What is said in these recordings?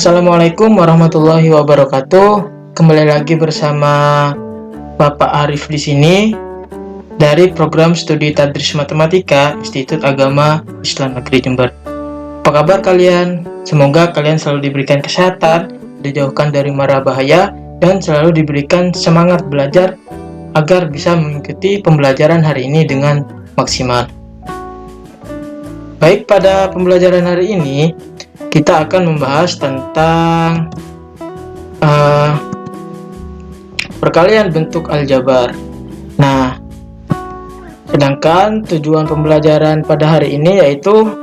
Assalamualaikum warahmatullahi wabarakatuh. Kembali lagi bersama Bapak Arif di sini dari program studi Tadris Matematika Institut Agama Islam Negeri Jember. Apa kabar kalian? Semoga kalian selalu diberikan kesehatan, dijauhkan dari mara bahaya, dan selalu diberikan semangat belajar agar bisa mengikuti pembelajaran hari ini dengan maksimal. Baik, pada pembelajaran hari ini kita akan membahas tentang perkalian bentuk aljabar. Nah, sedangkan tujuan pembelajaran pada hari ini yaitu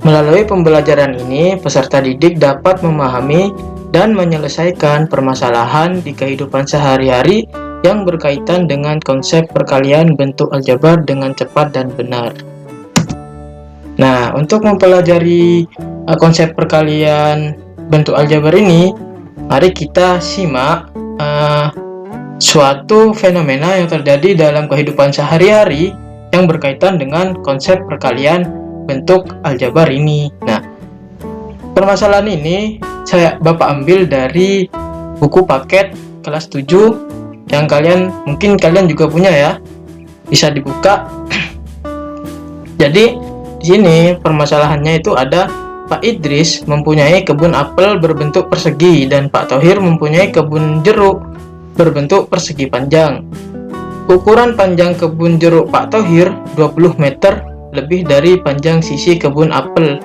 melalui pembelajaran ini peserta didik dapat memahami dan menyelesaikan permasalahan di kehidupan sehari-hari yang berkaitan dengan konsep perkalian bentuk aljabar dengan cepat dan benar. Nah, untuk mempelajari konsep perkalian bentuk aljabar ini, mari kita simak suatu fenomena yang terjadi dalam kehidupan sehari-hari yang berkaitan dengan konsep perkalian bentuk aljabar ini. Nah, permasalahan ini Bapak ambil dari buku paket kelas 7 yang mungkin kalian juga punya ya. Bisa dibuka. Jadi di sini permasalahannya itu ada Pak Idris mempunyai kebun apel berbentuk persegi dan Pak Thohir mempunyai kebun jeruk berbentuk persegi panjang. Ukuran panjang kebun jeruk Pak Thohir 20 meter lebih dari panjang sisi kebun apel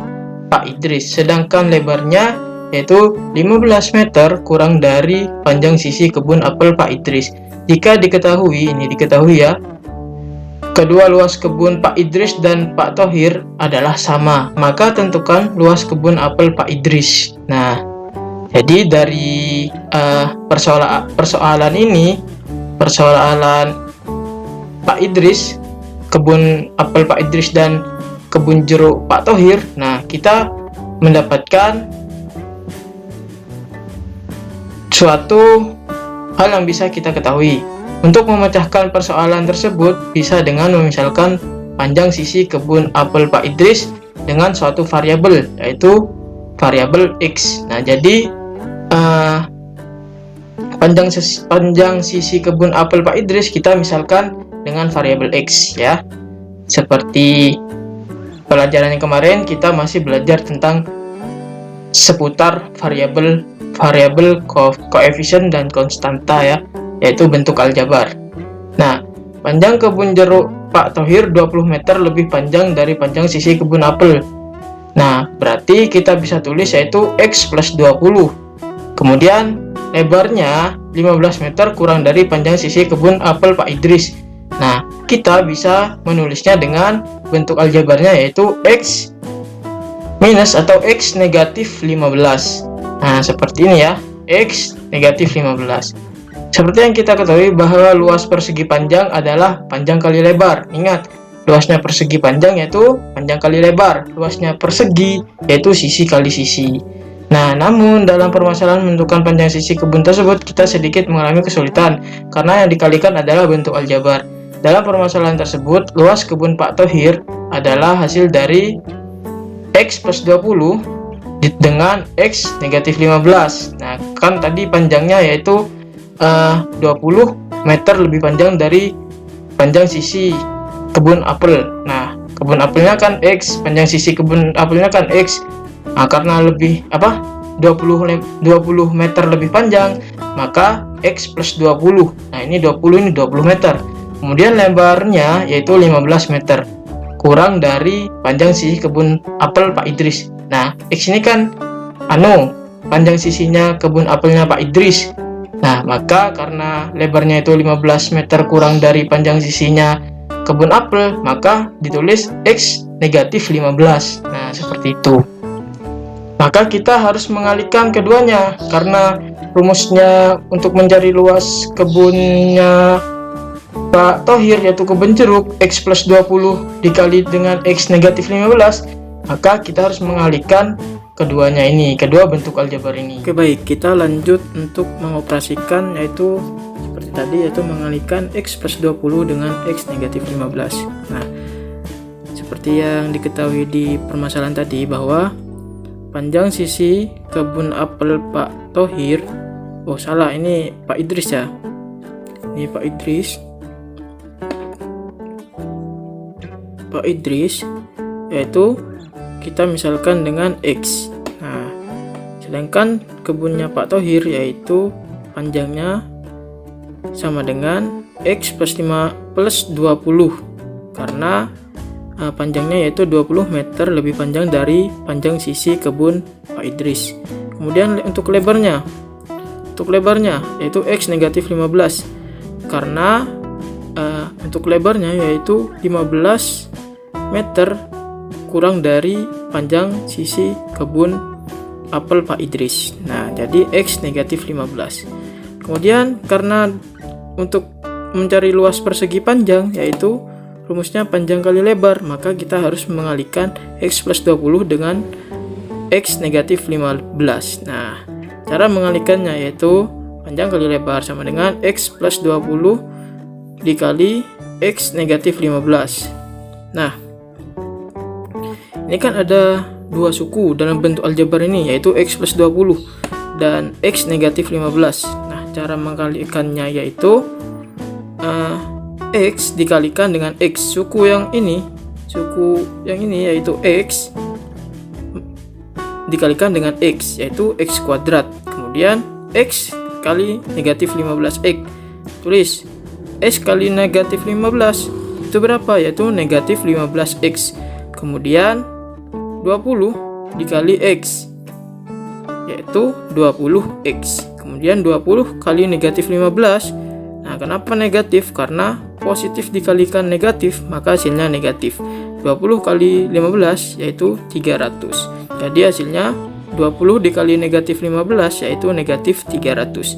Pak Idris, sedangkan lebarnya yaitu 15 meter kurang dari panjang sisi kebun apel Pak Idris. Jika diketahui ya, kedua luas kebun Pak Idris dan Pak Thohir adalah sama, maka tentukan luas kebun apel Pak Idris. Nah, jadi dari persoalan ini, persoalan Pak Idris, kebun apel Pak Idris dan kebun jeruk Pak Thohir, nah kita mendapatkan suatu hal yang bisa kita ketahui. Untuk memecahkan persoalan tersebut bisa dengan memisalkan panjang sisi kebun apel Pak Idris dengan suatu variabel, yaitu variabel X. Nah, jadi panjang sisi kebun apel Pak Idris kita misalkan dengan variabel X ya. Seperti pelajaran yang kemarin kita masih belajar tentang seputar variabel koefisien dan konstanta ya, yaitu bentuk aljabar. Nah, panjang kebun jeruk Pak Thohir 20 meter lebih panjang dari panjang sisi kebun apel. Nah, berarti kita bisa tulis yaitu X plus 20. Kemudian lebarnya 15 meter kurang dari panjang sisi kebun apel Pak Idris. Nah, kita bisa menulisnya dengan bentuk aljabarnya yaitu X minus atau X negatif 15. Nah, seperti ini ya, X negatif 15. Seperti yang kita ketahui bahwa luas persegi panjang adalah panjang kali lebar. Ingat, luasnya persegi panjang yaitu panjang kali lebar. Luasnya persegi yaitu sisi kali sisi. Nah, namun dalam permasalahan menentukan panjang sisi kebun tersebut kita sedikit mengalami kesulitan karena yang dikalikan adalah bentuk aljabar. Dalam permasalahan tersebut, luas kebun Pak Thohir adalah hasil dari X plus 20 dengan X negatif 15. Nah, kan tadi panjangnya yaitu 20 meter lebih panjang dari panjang sisi kebun apel. Nah, kebun apelnya kan X, panjang sisi kebun apelnya kan X. Nah, karena 20 meter lebih panjang, maka X plus 20. Nah, ini 20 meter. Kemudian lebarnya yaitu 15 meter kurang dari panjang sisi kebun apel Pak Idris. Nah, X ini kan panjang sisinya kebun apelnya Pak Idris. Nah, maka karena lebarnya itu 15 meter kurang dari panjang sisinya kebun apel, maka ditulis X negatif 15. Nah, seperti itu. Maka kita harus mengalihkan keduanya karena rumusnya untuk mencari luas kebunnya Pak Thohir yaitu kebun jeruk X plus 20 dikali dengan X negatif 15, maka kita harus mengalihkan keduanya ini, kedua bentuk aljabar ini. Oke, baik, kita lanjut untuk mengoperasikan yaitu seperti tadi, yaitu mengalihkan X plus 20 dengan X negatif 15. Nah, seperti yang diketahui di permasalahan tadi bahwa panjang sisi kebun apel Pak Thohir. Oh salah, ini Pak Idris ya. Ini Pak Idris. Pak Idris yaitu kita misalkan dengan X. Nah, sedangkan kebunnya Pak Thohir yaitu panjangnya sama dengan X plus 5 plus 20 karena panjangnya yaitu 20 meter lebih panjang dari panjang sisi kebun Pak Idris. Kemudian untuk lebarnya yaitu X negatif 15 karena untuk lebarnya yaitu 15 meter kurang dari panjang sisi kebun apel Pak Idris. Nah, jadi X negatif 15. Kemudian karena untuk mencari luas persegi panjang yaitu rumusnya panjang kali lebar, maka kita harus mengalihkan X plus 20 dengan X negatif 15. Nah, cara mengalihkannya yaitu panjang kali lebar sama dengan X plus 20 dikali X negatif 15. Nah, ini kan ada dua suku dalam bentuk aljabar ini yaitu X plus 20 dan X negatif 15. Nah, cara mengalihkannya yaitu X dikalikan dengan X. Suku yang ini yaitu X dikalikan dengan X yaitu X kuadrat. Kemudian X kali negatif 15X. Tulis X kali negatif 15 itu berapa? Yaitu negatif 15X. Kemudian 20 dikali X yaitu 20X. Kemudian 20 kali negatif 15. Nah, kenapa negatif? Karena positif dikalikan negatif, maka hasilnya negatif. 20 kali 15 yaitu 300. Jadi hasilnya 20 dikali negatif 15 yaitu negatif 300.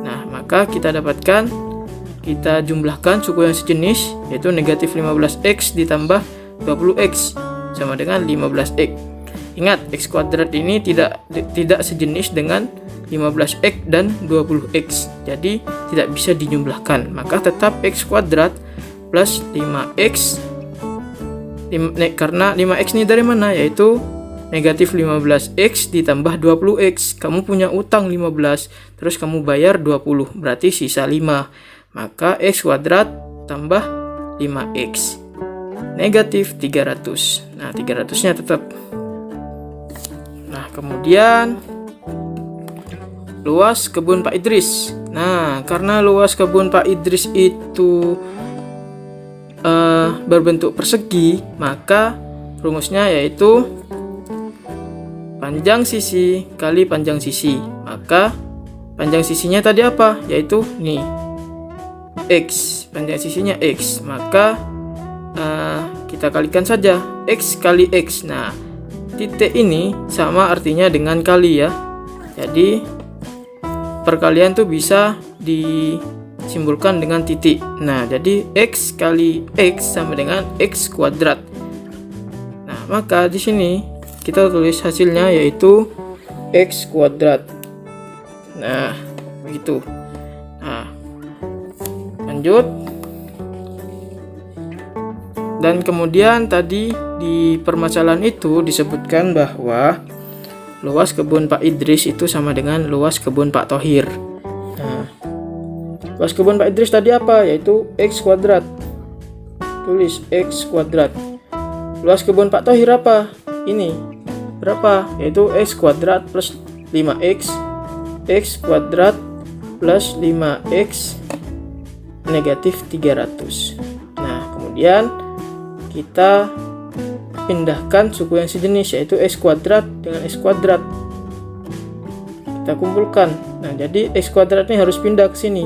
Nah, maka kita jumlahkan suku yang sejenis yaitu negatif 15X ditambah 20X sama dengan 15X. Ingat, X kuadrat ini tidak sejenis dengan 15X dan 20X. Jadi tidak bisa dijumlahkan. Maka tetap X kuadrat plus 5X. Karena 5X ini dari mana? Yaitu negatif 15X ditambah 20X. Kamu punya utang 15, terus kamu bayar 20, berarti sisa 5. Maka X kuadrat tambah 5X. Negatif 300. Nah, 300-nya tetap. Nah, kemudian luas kebun Pak Idris. Nah, karena luas kebun Pak Idris itu berbentuk persegi, maka rumusnya yaitu panjang sisi kali panjang sisi. Maka panjang sisinya tadi apa? Yaitu nih X. Panjang sisinya X. Maka kita kalikan saja X kali X. Nah, titik ini sama artinya dengan kali ya. Jadi perkalian tuh bisa disimbolkan dengan titik. Nah, jadi X kali X sama dengan X kuadrat. Nah, maka di sini kita tulis hasilnya yaitu X kuadrat. Nah, begitu. Nah, lanjut. Dan kemudian tadi di permasalahan itu disebutkan bahwa luas kebun Pak Idris itu sama dengan luas kebun Pak Thohir. Nah, luas kebun Pak Idris tadi apa? Yaitu X kuadrat. Tulis X kuadrat. Luas kebun Pak Thohir apa? Ini berapa? Yaitu X kuadrat plus 5X. X kuadrat plus 5X negatif 300. Nah, kemudian kita pindahkan suku yang sejenis yaitu X kuadrat dengan X kuadrat. Kita kumpulkan. Nah, jadi X kuadrat ini harus pindah ke sini.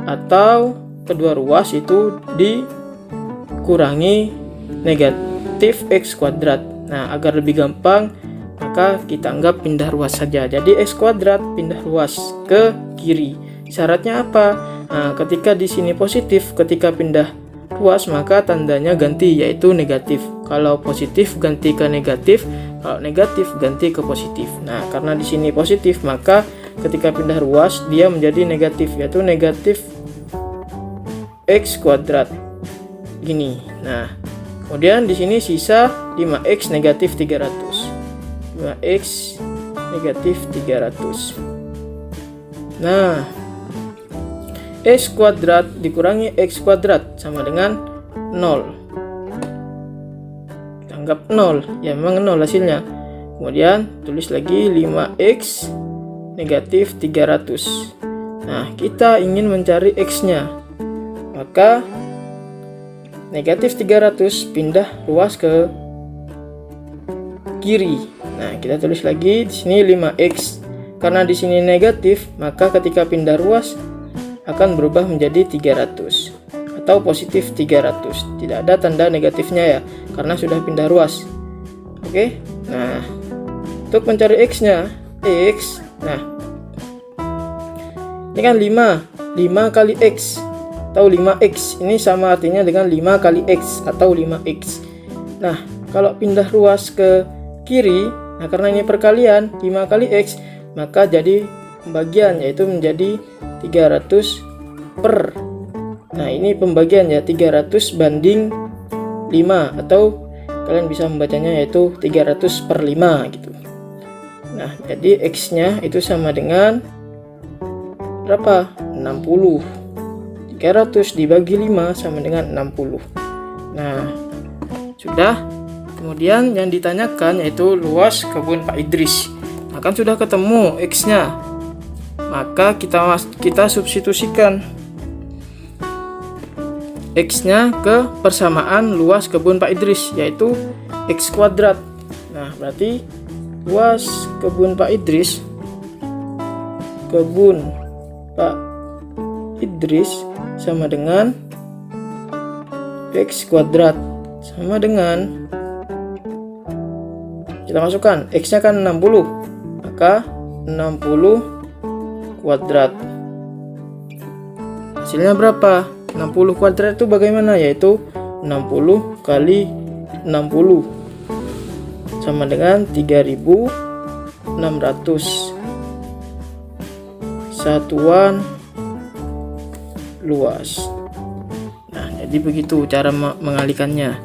Atau kedua ruas itu dikurangi negatif X kuadrat. Nah, agar lebih gampang, maka kita anggap pindah ruas saja. Jadi X kuadrat pindah ruas ke kiri. Syaratnya apa? Nah, ketika di sini positif, ketika pindah ruas maka tandanya ganti yaitu negatif. Kalau positif ganti ke negatif, kalau negatif ganti ke positif. Nah, karena di sini positif maka ketika pindah ruas dia menjadi negatif yaitu negatif X kuadrat. Gini. Nah, kemudian di sini sisa 5X negatif 300. 5x negatif 300. Nah, x kuadrat dikurangi x kuadrat sama dengan 0. Kita anggap 0, ya memang 0 hasilnya. Kemudian tulis lagi 5x negatif 300. Nah, kita ingin mencari x-nya. Maka negatif 300 pindah ruas ke kiri. Nah, kita tulis lagi di sini 5x. Karena di sini negatif, maka ketika pindah ruas akan berubah menjadi 300 atau positif 300. Tidak ada tanda negatifnya ya, karena sudah pindah ruas. Oke. Nah, untuk mencari x-nya, x. Nah, ini kan 5 kali x atau 5x. Ini sama artinya dengan 5 kali x atau 5x. Nah, kalau pindah ruas ke kiri, nah karena ini perkalian 5 kali x, maka jadi pembagian, yaitu menjadi 300 per. Nah, ini pembagian ya, 300 banding 5, atau kalian bisa membacanya yaitu 300 per 5 gitu. Nah, jadi x-nya itu sama dengan berapa? 60. 300 dibagi 5 sama dengan 60. Nah, sudah. Kemudian yang ditanyakan yaitu luas kebun Pak Idris. Nah, kan sudah ketemu x-nya. Maka kita substitusikan x-nya ke persamaan luas kebun Pak Idris, yaitu x kuadrat. Nah, berarti luas kebun Pak Idris, kebun Pak Idris sama dengan x kuadrat sama dengan, kita masukkan x-nya kan 60, maka 60 kuadrat. Hasilnya berapa? 60 kuadrat itu bagaimana? Yaitu 60 kali 60 sama dengan 3600 satuan luas. Nah, jadi begitu cara mengalihkannya.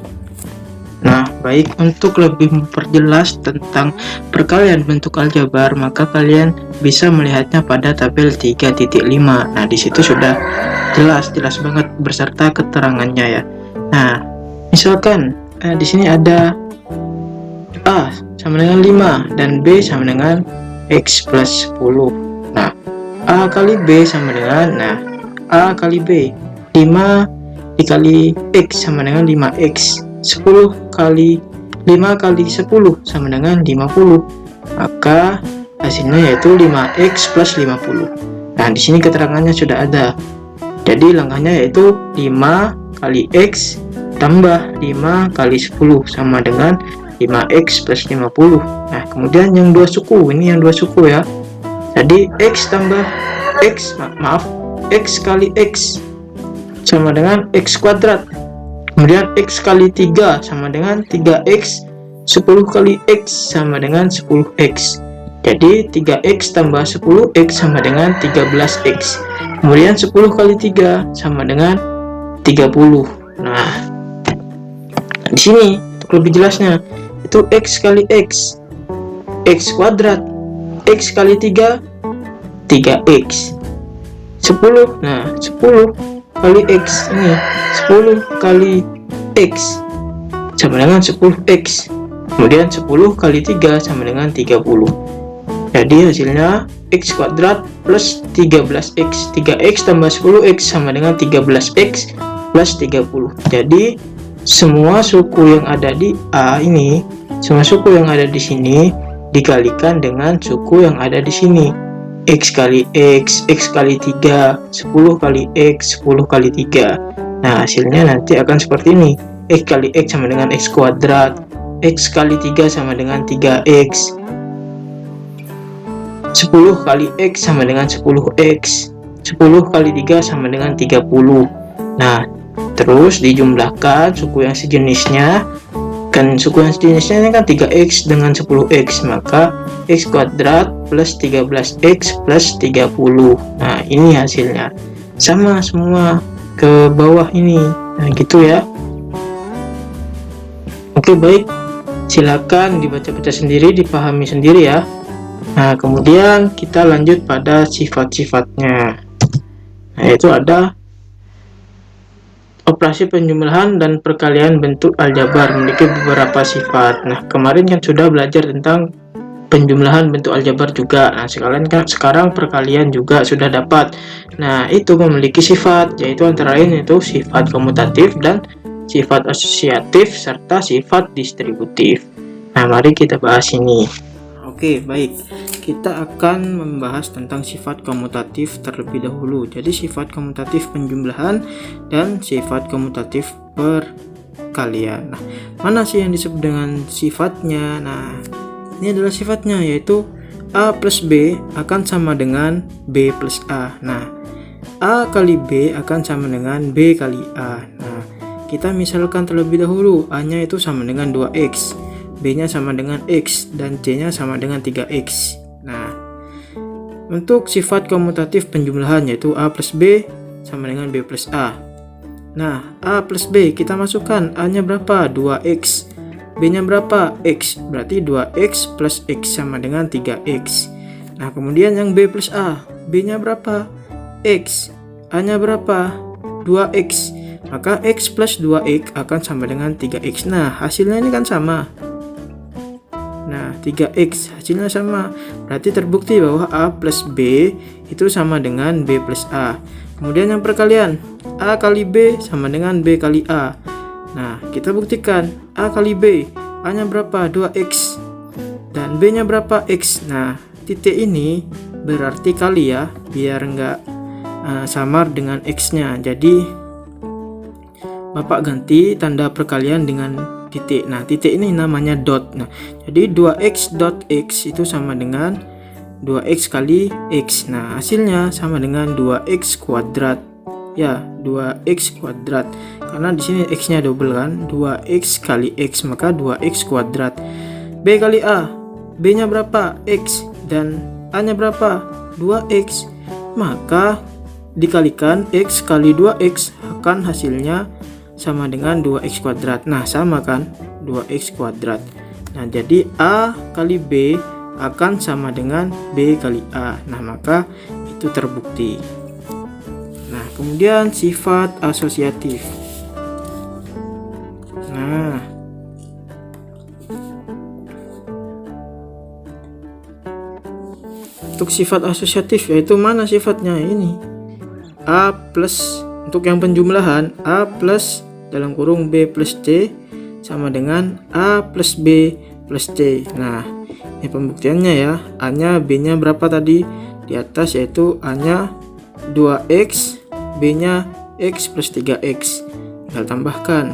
Nah, baik, untuk lebih memperjelas tentang perkalian bentuk aljabar, maka kalian bisa melihatnya pada tabel 3.5. Nah, di situ sudah jelas banget beserta keterangannya ya. Nah, misalkan di sini ada A sama dengan 5 dan B sama dengan X plus 10. Nah, A kali B sama dengan, nah, A kali B, 5 dikali X sama dengan 5X. 10 kali 5 kali 10 sama dengan 50. Maka hasilnya yaitu 5x plus 50. Nah, di sini keterangannya sudah ada. Jadi langkahnya yaitu 5 kali x tambah 5 kali 10 sama dengan 5x plus 50. Nah, kemudian yang dua suku, ini yang dua suku ya. Jadi x tambah x, x kali x sama dengan x kuadrat. Kemudian x kali 3 sama dengan 3x, 10 kali x sama dengan 10x. Jadi 3x tambah 10x sama dengan 13x. Kemudian 10 kali 3 sama dengan 30. Nah, di sini untuk lebih jelasnya itu x kali x, x kuadrat, x kali 3, 3x. 10, nah 10 kali x, ini 10 kali x sama dengan 10x. Kemudian 10 kali 3 sama dengan 30. Jadi hasilnya x kuadrat plus 13x. 3x tambah 10x sama dengan 13x plus 30. Jadi semua suku yang ada di A ini, semua suku yang ada di sini dikalikan dengan suku yang ada di sini. X kali x, x kali 3, 10 kali x, 10 kali 3. Nah, hasilnya nanti akan seperti ini. X kali x sama dengan x kuadrat, x kali 3 sama dengan 3x, 10 kali x sama dengan 10x, 10 kali 3 sama dengan 30. Nah, terus dijumlahkan suku yang sejenisnya. Kan suku yang sejenisnya ini kan 3x dengan 10x, maka x kuadrat plus 13x plus 30. Nah, ini hasilnya sama semua ke bawah ini. Nah, gitu ya. Oke, baik. Silakan dibaca-baca sendiri, dipahami sendiri ya. Nah, kemudian kita lanjut pada sifat-sifatnya. Nah, yaitu ada operasi penjumlahan dan perkalian bentuk aljabar memiliki beberapa sifat. Nah, kemarin kan sudah belajar tentang penjumlahan bentuk aljabar juga. Nah, sekarang perkalian juga sudah dapat. Nah, itu memiliki sifat, yaitu antara lain itu sifat komutatif dan sifat asosiatif serta sifat distributif. Nah, mari kita bahas ini. Oke, baik. Kita akan membahas tentang sifat komutatif terlebih dahulu. Jadi sifat komutatif penjumlahan dan sifat komutatif perkalian. Nah, mana sih yang disebut dengan sifatnya? Nah, ini adalah sifatnya, yaitu A plus B akan sama dengan B plus A. Nah, A kali B akan sama dengan B kali A. Nah, kita misalkan terlebih dahulu, A-nya itu sama dengan 2X, B-nya sama dengan X, dan C-nya sama dengan 3X. Nah, untuk sifat komutatif penjumlahan yaitu A plus B sama dengan B plus A. Nah, A plus B kita masukkan, A-nya berapa? 2X. B-nya berapa? X. Berarti 2X plus X sama dengan 3X. Nah, kemudian yang B plus A, B-nya berapa? X. A-nya berapa? 2X. Maka X plus 2X akan sama dengan 3X. Nah, hasilnya ini kan sama. Nah, 3X hasilnya sama. Berarti terbukti bahwa A plus B itu sama dengan B plus A. Kemudian yang perkalian, A kali B sama dengan B kali A. Nah, kita buktikan A kali B, A-nya berapa? 2X. Dan B-nya berapa? X. Nah, titik ini berarti kali ya, biar enggak samar dengan X-nya. Jadi, Bapak ganti tanda perkalian dengan titik. Nah, titik ini namanya dot. Nah, jadi 2x dot x itu sama dengan 2x kali x. Nah, hasilnya sama dengan 2x kuadrat. Ya, 2x kuadrat. Karena di sini x-nya double kan, 2x kali x, maka 2x kuadrat. B kali A, B-nya berapa? X, dan A-nya berapa? 2x. Maka dikalikan x kali 2x akan hasilnya sama dengan 2x kuadrat. Nah, sama kan? 2x kuadrat. Nah, jadi A kali B akan sama dengan B kali A. Nah, maka itu terbukti. Nah, kemudian sifat asosiatif. Nah, untuk sifat asosiatif yaitu mana sifatnya? Ini A plus, untuk yang penjumlahan A plus dalam kurung B plus C sama dengan A plus B plus C. Nah, ini pembuktiannya ya. A-nya, B-nya berapa tadi di atas, yaitu A-nya 2X, B-nya X plus 3X. Tinggal tambahkan,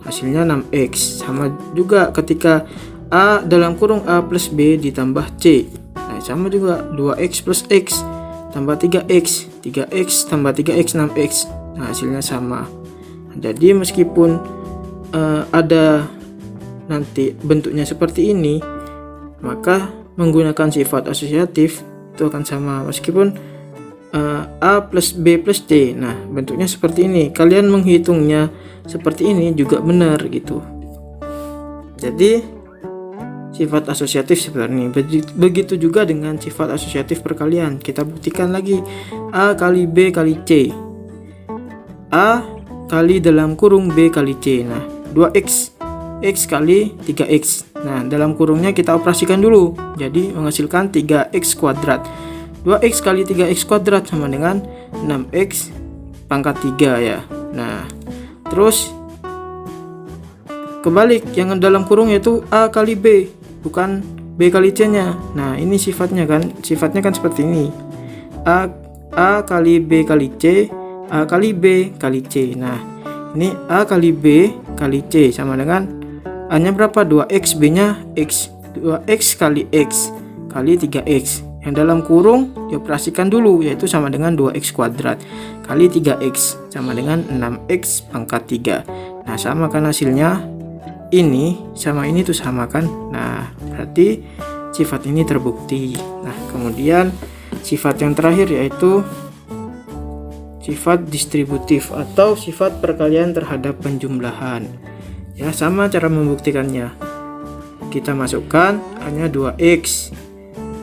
hasilnya 6X. Sama juga ketika A dalam kurung A plus B ditambah C. Nah, sama juga 2X plus X tambah 3X, 3X tambah 3X, 6X. Nah, hasilnya sama. Jadi meskipun ada nanti bentuknya seperti ini, maka menggunakan sifat asosiatif itu akan sama meskipun A plus B plus C. Nah, bentuknya seperti ini, kalian menghitungnya seperti ini juga benar gitu. Jadi sifat asosiatif seperti ini. Begitu juga dengan sifat asosiatif perkalian. Kita buktikan lagi. A kali B kali C, A kali dalam kurung B kali C. Nah, 2X, X kali 3X. Nah, dalam kurungnya kita operasikan dulu, jadi menghasilkan 3X kuadrat. 2X kali 3X kuadrat sama dengan 6X pangkat 3 ya. Nah, terus kebalik, yang dalam kurung yaitu A kali B, bukan B kali C nya. Nah, ini sifatnya kan seperti ini. A kali B kali C, A kali B kali C. Nah, ini A kali B kali C sama dengan A nya berapa? 2X, B nya X. 2X kali X kali 3X. Yang dalam kurung dioperasikan dulu, yaitu sama dengan 2X kuadrat kali 3X sama dengan 6X pangkat 3. Nah, sama kan hasilnya? Ini sama ini tuh sama kan? Nah, berarti sifat ini terbukti. Nah, kemudian sifat yang terakhir yaitu sifat distributif atau sifat perkalian terhadap penjumlahan. Ya, sama cara membuktikannya. kita masukkan hanya 2x.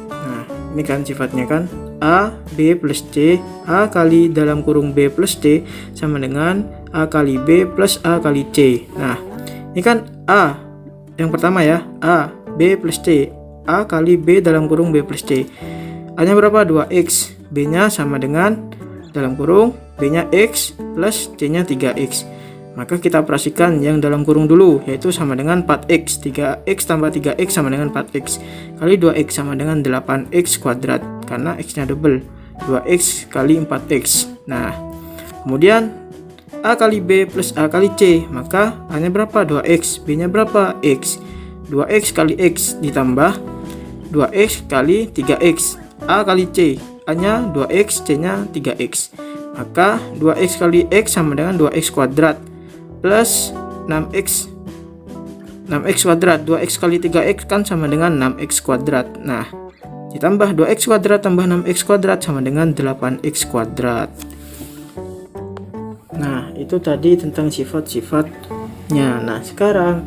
Nah, ini kan sifatnya kan A, B plus C, A kali dalam kurung B plus C sama dengan A kali B plus A kali C. Nah, ini kan A, yang pertama ya, A, B plus C, A kali B dalam kurung B plus C. A-nya berapa? 2x, B-nya sama dengan dalam kurung, B-nya X plus C-nya 3x. Maka kita operasikan yang dalam kurung dulu, yaitu sama dengan 4x. 3x tambah 3x sama dengan 4x. Kali 2x sama dengan 8x kuadrat, karena x-nya double. 2x kali 4x. Nah, kemudian A kali B plus A kali C. Maka A-nya berapa? 2x. B-nya berapa? X. 2x kali x ditambah 2x kali 3x. A kali C. A-nya 2x, C-nya 3x. Maka 2x kali x sama dengan 2x kuadrat. Plus 6x kuadrat. 2x kali 3x kan sama dengan 6x kuadrat. Nah, ditambah 2x kuadrat tambah 6x kuadrat sama dengan 8x kuadrat. Nah, itu tadi tentang sifat-sifatnya. Nah, sekarang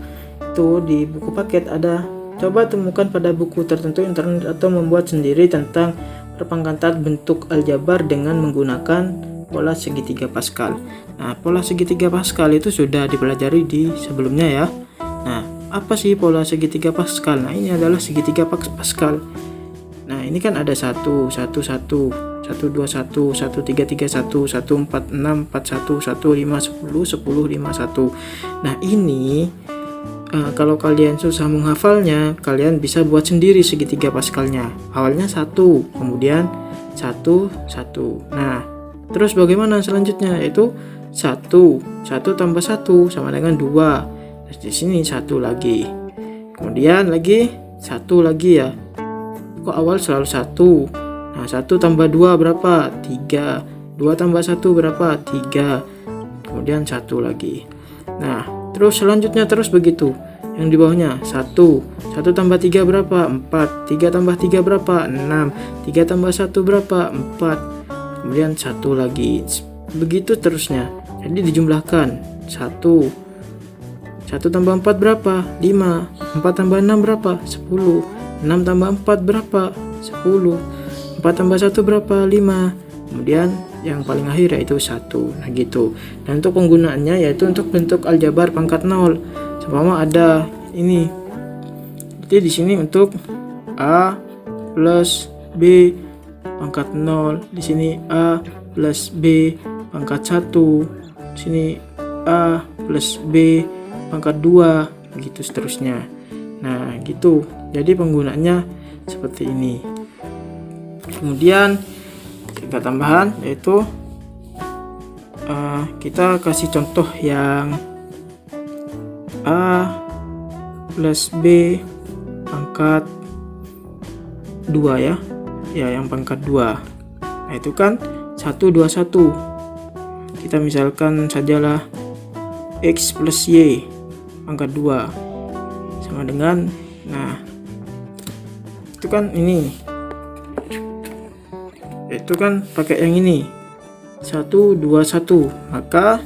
itu di buku paket ada. Coba temukan pada buku tertentu internet atau membuat sendiri tentang perpangkatan bentuk aljabar dengan menggunakan pola segitiga Pascal. Nah, pola segitiga Pascal itu sudah dipelajari di sebelumnya ya. Nah, apa sih pola segitiga Pascal? Nah, ini adalah segitiga Pascal. Nah, ini kan ada 1, 1, 1, 1, 2, 1, 1, 3, 3, 1, 1, 4, 6, 4, 1, 1, 5, 10, 10, 5, 1. Nah, ini kalau kalian susah menghafalnya, kalian bisa buat sendiri segitiga Pascalnya. Awalnya 1, kemudian 1, 1. Nah, terus bagaimana selanjutnya? Yaitu 1 tambah 1 sama dengan 2. Terus di sini 1 lagi. Kemudian lagi 1 lagi ya. Kok awal selalu 1? Nah, 1 tambah 2 berapa? 3. 2 tambah 1 berapa? 3. Kemudian 1 lagi. Nah, terus selanjutnya terus begitu. Yang di bawahnya 1 tambah 3 berapa? 4. 3 tambah 3 berapa? 6. 3 tambah 1 berapa? 4. Kemudian 1 lagi. Begitu terusnya. Jadi dijumlahkan 1 tambah 4 berapa? 5. 4 tambah 6 berapa? 10. 6 tambah 4 berapa? 10. 4 tambah 1 berapa? 5. Kemudian yang paling akhir yaitu 1. Nah, gitu. Dan untuk penggunaannya yaitu untuk bentuk aljabar pangkat 0. Seumpama ada ini. Jadi di sini untuk A plus B pangkat 0, di sini A plus B pangkat 1, di sini A plus B pangkat 2, begitu seterusnya. Nah, gitu. Jadi penggunaannya seperti ini. Kemudian kita tambahan yaitu kita kasih contoh yang A plus B pangkat 2 ya. Ya, yang pangkat 2. Nah, itu kan 1, 2, 1. Kita misalkan sajalah X plus Y pangkat 2 sama dengan, nah, itu kan ini. Itu kan pakai yang ini. 1, 2, 1. Maka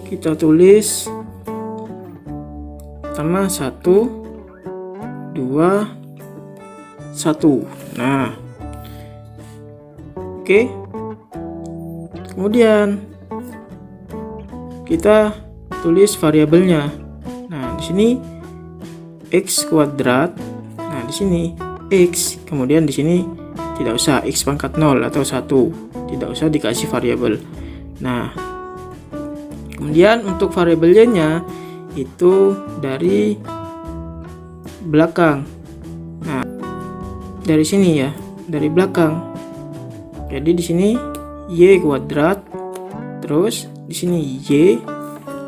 kita tulis sama 1, 2, 1. Nah, oke. Kemudian kita tulis variabelnya. Nah, di sini x kuadrat. Nah, di sini x. Kemudian di sini tidak usah x pangkat 0 atau 1. Tidak usah dikasih variabel. Nah, kemudian untuk variabel y-nya itu dari belakang. Nah, dari sini ya, dari belakang. Jadi di sini y kuadrat, terus di sini y.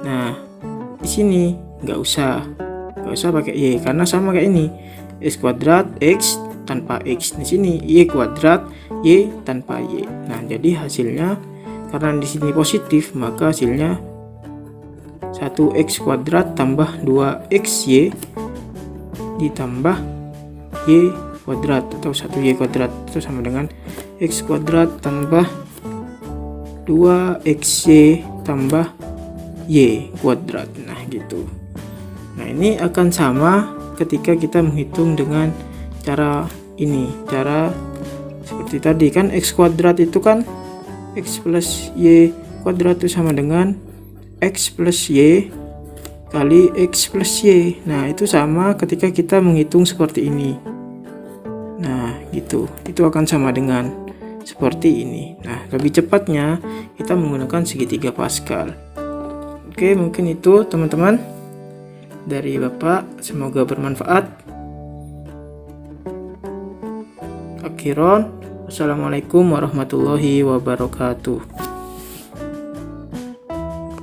Nah, di sini nggak usah pakai y karena sama kayak ini, x kuadrat x tanpa x. Di sini y kuadrat y tanpa y. Nah, jadi hasilnya karena di sini positif, maka hasilnya 1x kuadrat tambah 2xy ditambah y kuadrat atau 1y kuadrat itu sama dengan x kuadrat tambah 2xy tambah y kuadrat. Nah, gitu. Nah, ini akan sama ketika kita menghitung dengan cara ini, cara seperti tadi kan. X kuadrat itu kan X plus Y kuadrat itu sama dengan X plus Y kali X plus Y. Nah, itu sama ketika kita menghitung seperti ini. Nah, gitu. Itu akan sama dengan seperti ini. Nah, lebih cepatnya kita menggunakan segitiga Pascal. Oke, mungkin itu teman-teman dari Bapak. Semoga bermanfaat. Akhiron, wassalamualaikum warahmatullahi wabarakatuh.